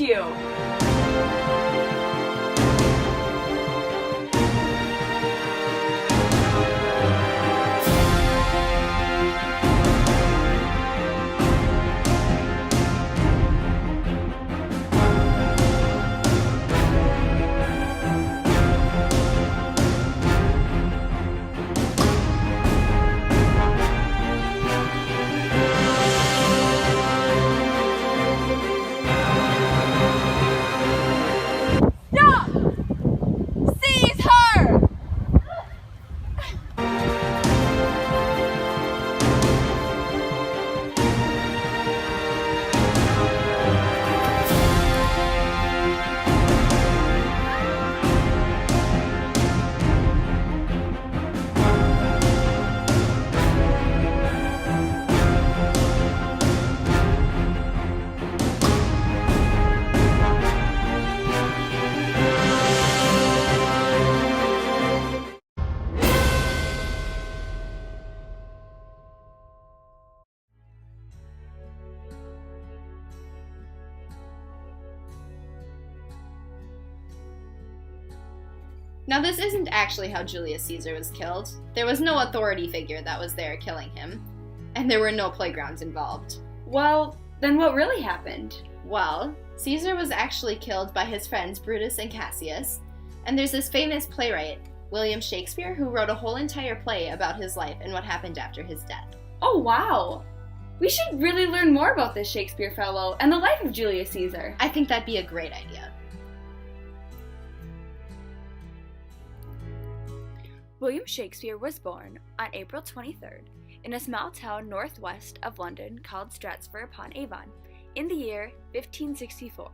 you! Now, this isn't actually how Julius Caesar was killed. There was no authority figure that was there killing him, and there were no playgrounds involved. Well, then what really happened? Well, Caesar was actually killed by his friends Brutus and Cassius, and there's this famous playwright, William Shakespeare, who wrote a whole entire play about his life and what happened after his death. Oh, wow! We should really learn more about this Shakespeare fellow and the life of Julius Caesar. I think that'd be a great idea. William Shakespeare was born on April 23rd in a small town northwest of London called Stratford-upon-Avon in the year 1564.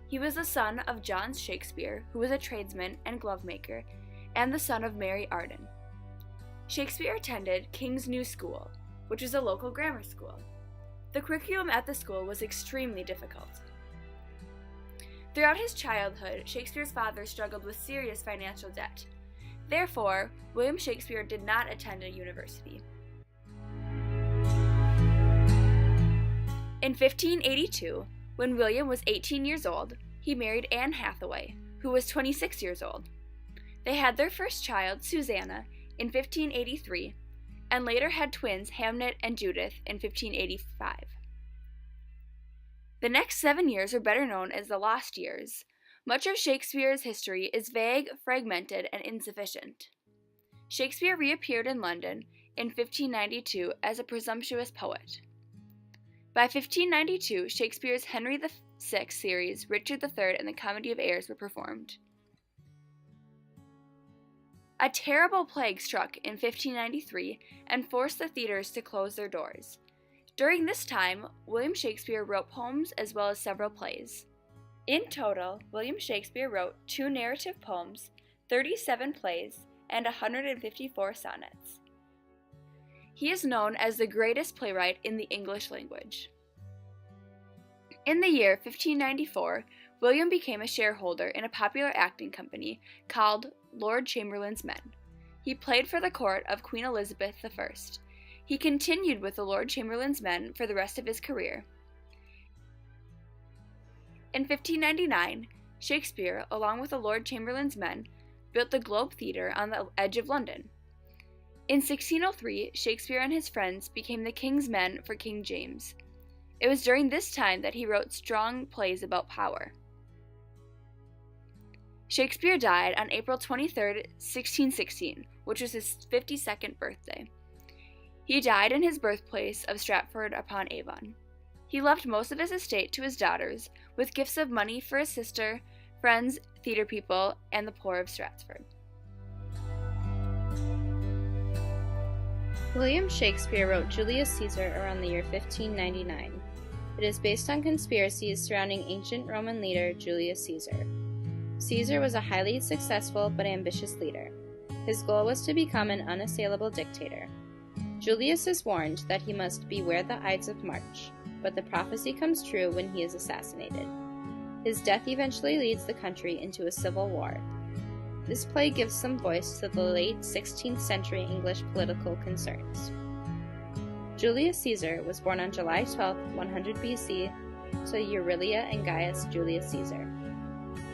He was the son of John Shakespeare, who was a tradesman and glovemaker, and the son of Mary Arden. Shakespeare attended King's New School, which was a local grammar school. The curriculum at the school was extremely difficult. Throughout his childhood, Shakespeare's father struggled with serious financial debt. Therefore, William Shakespeare did not attend a university. In 1582, when William was 18 years old, he married Anne Hathaway, who was 26 years old. They had their first child, Susanna, in 1583, and later had twins Hamnet and Judith in 1585. The next 7 years are better known as the Lost Years. Much of Shakespeare's history is vague, fragmented, and insufficient. Shakespeare reappeared in London in 1592 as a presumptuous poet. By 1592, Shakespeare's Henry VI series, Richard III, and the Comedy of Errors were performed. A terrible plague struck in 1593 and forced the theaters to close their doors. During this time, William Shakespeare wrote poems as well as several plays. In total, William Shakespeare wrote 2 narrative poems, 37 plays, and 154 sonnets. He is known as the greatest playwright in the English language. In the year 1594, William became a shareholder in a popular acting company called Lord Chamberlain's Men. He played for the court of Queen Elizabeth I. He continued with the Lord Chamberlain's Men for the rest of his career. In 1599, Shakespeare, along with the Lord Chamberlain's Men, built the Globe Theatre on the edge of London. In 1603, Shakespeare and his friends became the King's Men for King James. It was during this time that he wrote strong plays about power. Shakespeare died on April 23, 1616, which was his 52nd birthday. He died in his birthplace of Stratford-upon-Avon. He left most of his estate to his daughters, with gifts of money for his sister, friends, theater people, and the poor of Stratford. William Shakespeare wrote Julius Caesar around the year 1599. It is based on conspiracies surrounding ancient Roman leader Julius Caesar. Caesar was a highly successful but ambitious leader. His goal was to become an unassailable dictator. Julius is warned that he must beware the Ides of March, but the prophecy comes true when he is assassinated. His death eventually leads the country into a civil war. This play gives some voice to the late 16th century English political concerns. Julius Caesar was born on July 12, 100 BC, to Aurelia and Gaius Julius Caesar.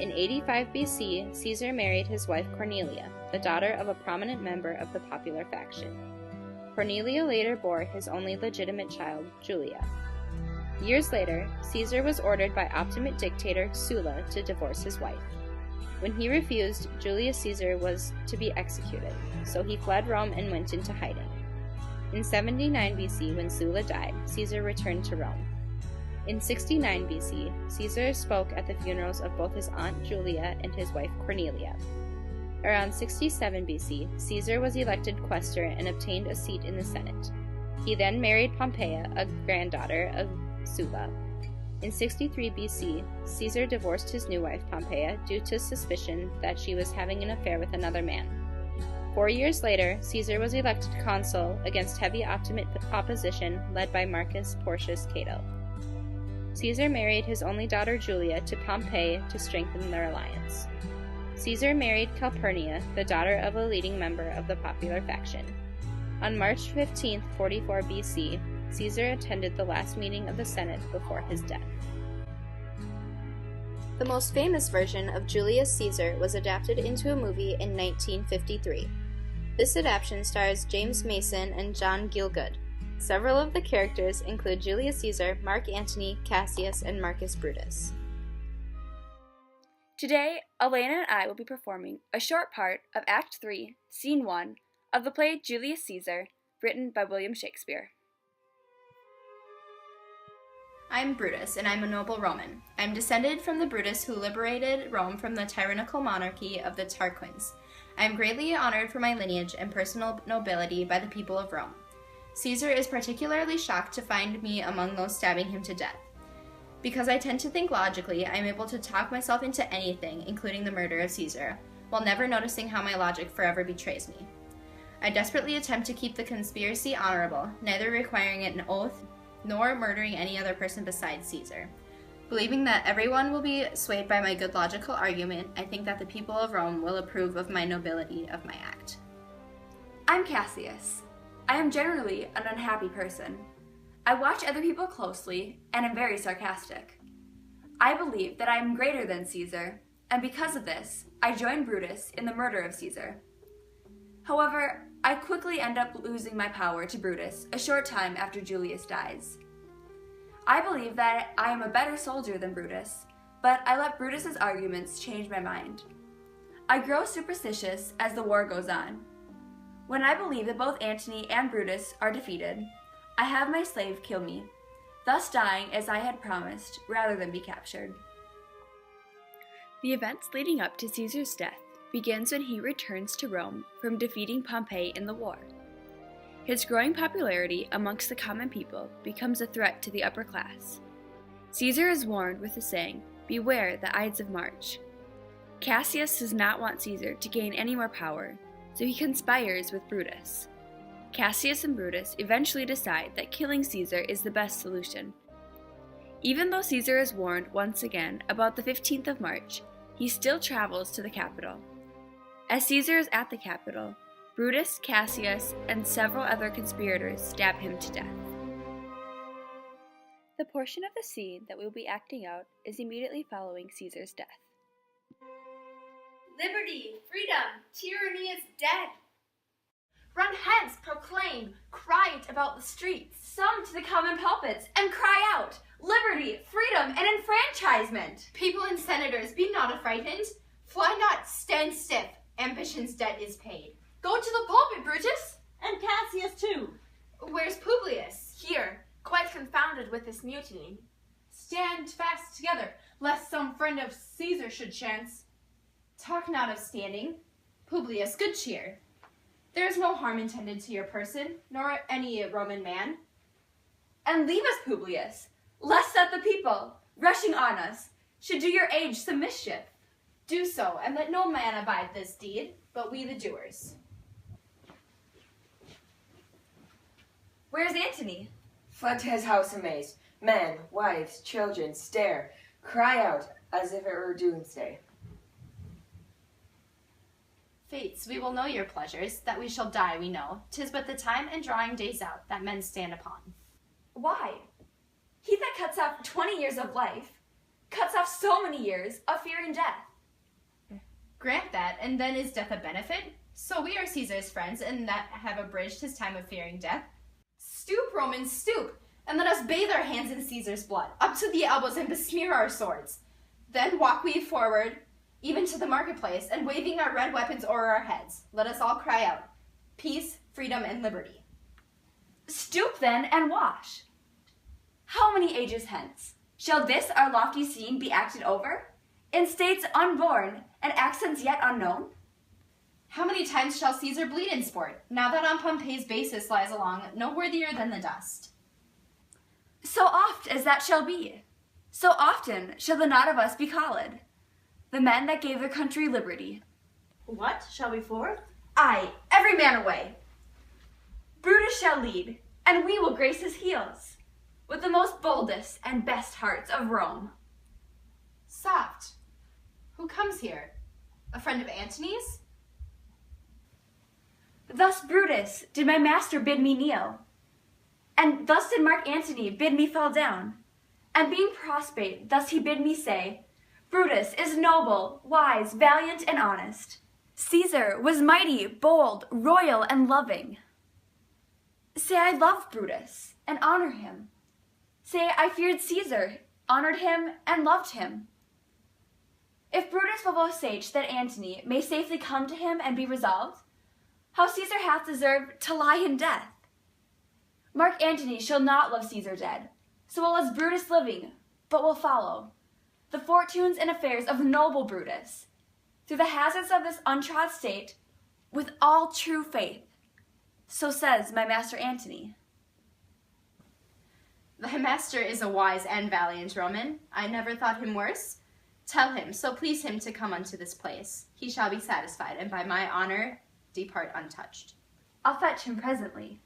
In 85 BC, Caesar married his wife Cornelia, the daughter of a prominent member of the popular faction. Cornelia later bore his only legitimate child, Julia. Years later, Caesar was ordered by Optimate dictator Sulla to divorce his wife. When he refused, Julius Caesar was to be executed, so he fled Rome and went into hiding. In 79 BC, when Sulla died, Caesar returned to Rome. In 69 BC, Caesar spoke at the funerals of both his aunt Julia and his wife Cornelia. Around 67 BC, Caesar was elected quaestor and obtained a seat in the Senate. He then married Pompeia, a granddaughter of Sulla. In 63 BC, Caesar divorced his new wife Pompeia due to suspicion that she was having an affair with another man. 4 years later, Caesar was elected consul against heavy Optimate opposition led by Marcus Porcius Cato. Caesar married his only daughter Julia to Pompey to strengthen their alliance. Caesar married Calpurnia, the daughter of a leading member of the popular faction. On March 15, 44 BC, Caesar attended the last meeting of the Senate before his death. The most famous version of Julius Caesar was adapted into a movie in 1953. This adaptation stars James Mason and John Gielgud. Several of the characters include Julius Caesar, Mark Antony, Cassius, and Marcus Brutus. Today, Alayna and I will be performing a short part of Act 3, Scene 1 of the play Julius Caesar, written by William Shakespeare. I'm Brutus, and I'm a noble Roman. I'm descended from the Brutus who liberated Rome from the tyrannical monarchy of the Tarquins. I am greatly honored for my lineage and personal nobility by the people of Rome. Caesar is particularly shocked to find me among those stabbing him to death. Because I tend to think logically, I am able to talk myself into anything, including the murder of Caesar, while never noticing how my logic forever betrays me. I desperately attempt to keep the conspiracy honorable, neither requiring an oath nor murdering any other person besides Caesar. Believing that everyone will be swayed by my good logical argument, I think that the people of Rome will approve of my nobility of my act. I'm Cassius. I am generally an unhappy person. I watch other people closely and am very sarcastic. I believe that I am greater than Caesar, and because of this, I join Brutus in the murder of Caesar. However, I quickly end up losing my power to Brutus a short time after Julius dies. I believe that I am a better soldier than Brutus, but I let Brutus's arguments change my mind. I grow superstitious as the war goes on. When I believe that both Antony and Brutus are defeated, I have my slave kill me, thus dying as I had promised, rather than be captured. The events leading up to Caesar's death begins when he returns to Rome from defeating Pompey in the war. His growing popularity amongst the common people becomes a threat to the upper class. Caesar is warned with the saying, "Beware the Ides of March." Cassius does not want Caesar to gain any more power, so he conspires with Brutus. Cassius and Brutus eventually decide that killing Caesar is the best solution. Even though Caesar is warned once again about the 15th of March, he still travels to the capital. As Caesar is at the capital, Brutus, Cassius, and several other conspirators stab him to death. The portion of the scene that we will be acting out is immediately following Caesar's death. Liberty, freedom, tyranny is dead. Run hence, proclaim, cry it about the streets. Some to the common pulpits and cry out, liberty, freedom, and enfranchisement. People and senators, be not affrighted. Fly not, stand stiff, ambition's debt is paid. Go to the pulpit, Brutus. And Cassius too. Where's Publius? Here, quite confounded with this mutiny. Stand fast together, lest some friend of Caesar should chance. Talk not of standing. Publius, good cheer. There is no harm intended to your person, nor any Roman man. And leave us, Publius, lest that the people, rushing on us, should do your age some mischief. Do so, and let no man abide this deed, but we the doers. Where's Antony? Fled to his house amazed. Men, wives, children stare, cry out as if it were doomsday. Fates, we will know your pleasures, that we shall die we know. 'Tis but the time and drawing days out that men stand upon. Why? He that cuts off 20 years of life cuts off so many years of fearing death. Grant that, and then is death a benefit? So we are Caesar's friends, and that have abridged his time of fearing death. Stoop, Romans, stoop, and let us bathe our hands in Caesar's blood, up to the elbows, and besmear our swords. Then walk we forward, even to the marketplace, and waving our red weapons o'er our heads, let us all cry out, peace, freedom, and liberty. Stoop then and wash. How many ages hence shall this our lofty scene be acted over, in states unborn and accents yet unknown? How many times shall Caesar bleed in sport, now that on Pompey's basis lies along, no worthier than the dust? So oft as that shall be, so often shall the knot of us be called, the men that gave their country liberty. What, shall we forth? Aye, every man away. Brutus shall lead, and we will grace his heels, with the most boldest and best hearts of Rome. Soft. Who comes here? A friend of Antony's? Thus Brutus did my master bid me kneel, and thus did Mark Antony bid me fall down, and being prostrate, thus he bid me say, Brutus is noble, wise, valiant, and honest. Caesar was mighty, bold, royal, and loving. Say I loved Brutus, and honor him. Say I feared Caesar, honored him, and loved him. If Brutus will vouchsafe that Antony may safely come to him and be resolved, how Caesar hath deserved to lie in death. Mark Antony shall not love Caesar dead, so well as Brutus living, but will follow the fortunes and affairs of noble Brutus, through the hazards of this untrod state, with all true faith. So says my master Antony. Thy master is a wise and valiant Roman. I never thought him worse. Tell him, so please him to come unto this place. He shall be satisfied, and by my honor depart untouched. I'll fetch him presently.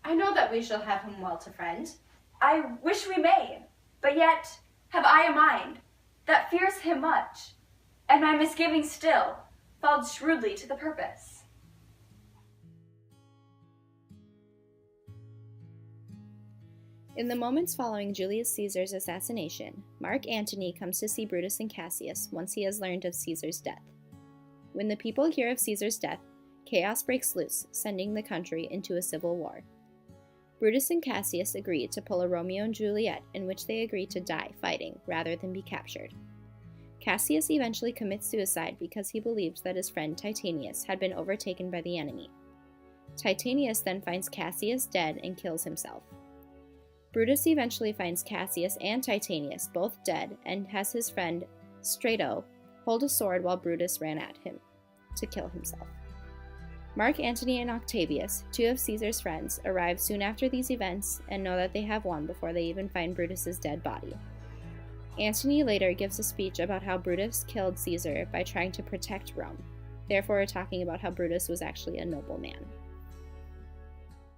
I know that we shall have him well to friend. I wish we may, but yet have I a mind that fears him much, and my misgivings still followed shrewdly to the purpose. In the moments following Julius Caesar's assassination, Mark Antony comes to see Brutus and Cassius once he has learned of Caesar's death. When the people hear of Caesar's death, chaos breaks loose, sending the country into a civil war. Brutus and Cassius agree to pull a Romeo and Juliet in which they agree to die fighting rather than be captured. Cassius eventually commits suicide because he believed that his friend Titanius had been overtaken by the enemy. Titanius then finds Cassius dead and kills himself. Brutus eventually finds Cassius and Titanius both dead and has his friend Strato hold a sword while Brutus ran at him to kill himself. Mark Antony and Octavius, two of Caesar's friends, arrive soon after these events and know that they have won before they even find Brutus's dead body. Antony later gives a speech about how Brutus killed Caesar by trying to protect Rome, therefore talking about how Brutus was actually a noble man.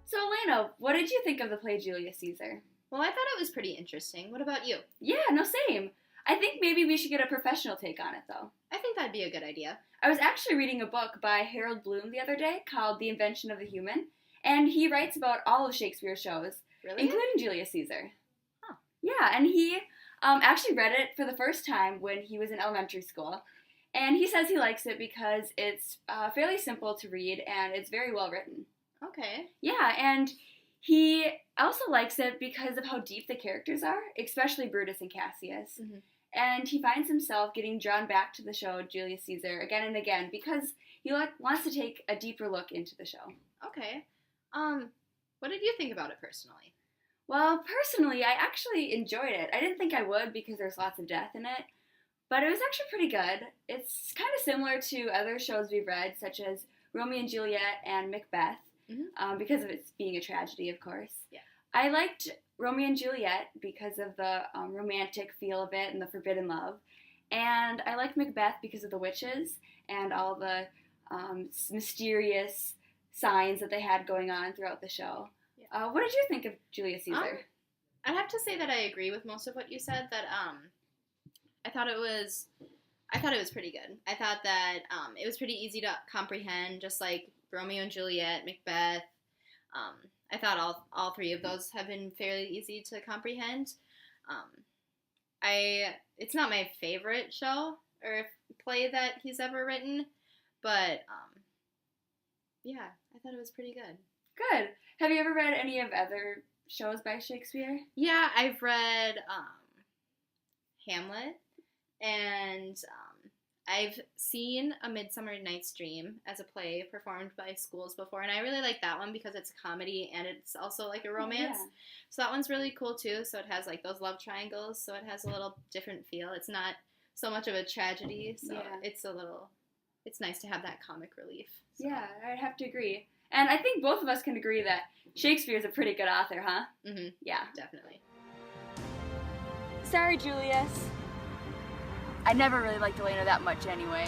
So, Alayna, what did you think of the play Julius Caesar? Well, I thought it was pretty interesting. What about you? Yeah, no, same. I think maybe we should get a professional take on it, though. I think that'd be a good idea. I was actually reading a book by Harold Bloom the other day called The Invention of the Human, and he writes about all of Shakespeare's shows, Really? including Julius Caesar. Huh. Yeah, and he actually read it for the first time when he was in elementary school, and he says he likes it because it's fairly simple to read and it's very well written. Okay. Yeah, and he also likes it because of how deep the characters are, especially Brutus and Cassius. Mhm. And he finds himself getting drawn back to the show Julius Caesar again and again because he wants to take a deeper look into the show. Okay. What did you think about it personally? Well, personally, I actually enjoyed it. I didn't think I would because there's lots of death in it, but it was actually pretty good. It's kind of similar to other shows we've read, such as Romeo and Juliet and Macbeth, because of it being a tragedy, of course. Yeah. I liked Romeo and Juliet because of the romantic feel of it and the forbidden love. And I liked Macbeth because of the witches and all the mysterious signs that they had going on throughout the show. Yeah. What did you think of Julius Caesar? I'd have to say that I agree with most of what you said, that I thought it was pretty good. I thought that it was pretty easy to comprehend, just like Romeo and Juliet, Macbeth. I thought all three of those have been fairly easy to comprehend. It's not my favorite show or play that he's ever written, but yeah, I thought it was pretty good. Good. Have you ever read any of other shows by Shakespeare? Yeah, I've read Hamlet, and I've seen A Midsummer Night's Dream as a play performed by schools before, and I really like that one because it's a comedy and it's also like a romance. Yeah. So that one's really cool too. So it has like those love triangles, so it has a little different feel. It's not so much of a tragedy, so Yeah. it's nice to have that comic relief. So. Yeah, I'd have to agree. And I think both of us can agree that Shakespeare's a pretty good author, huh? Mm-hmm. Yeah. Definitely. Sorry, Julius. I never really liked Alayna that much anyway.